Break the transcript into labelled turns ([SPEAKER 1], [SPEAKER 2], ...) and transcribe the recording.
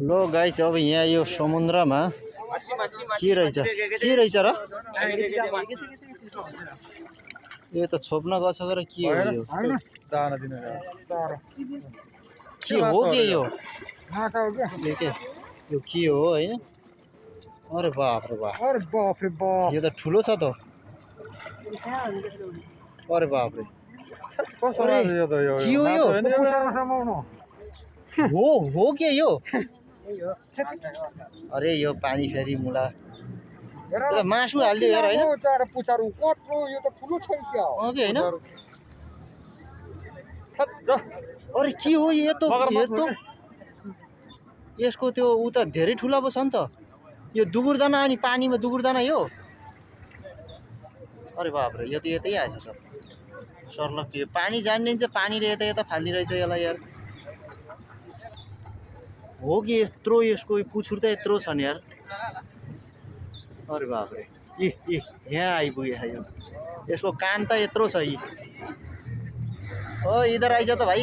[SPEAKER 1] लो guys अब यहाँ यो समुद्रमा के रहेछ र यो त छोप्न गछ र के हो यो
[SPEAKER 2] दाना दिनु
[SPEAKER 1] के हो के यो यो के हो हैन अरे बाप रे बाप यो त ठुलो छ त अरे बाप रे
[SPEAKER 2] कसरी यो त यो
[SPEAKER 1] के हो यो हो के यो अरे यो पानी फेरि मुला मासु हाल्दियो यार हैन
[SPEAKER 2] पुचारु कत्रो यो त ठुलो छ क्या
[SPEAKER 1] हो कि हैन अरे के हो यो त यसको त्यो उ त धेरै ठुलो पो छ नि त यो दुबुरदाना अनि पानीमा दुबुरदाना यो अरे बाप रे यो त यतै आएछ सर सरलक यो पानी जान्ने चाहिँ पानीले यता यता फाल्दिरहेछ यसलाई यार हो कि यत्रो यसको पुछुर त यत्रो छ नि यार अरे बाप रे यहाँ आइपुग्यो यो यसको कान त यत्रो छ यी ओ इधर आइज त भाइ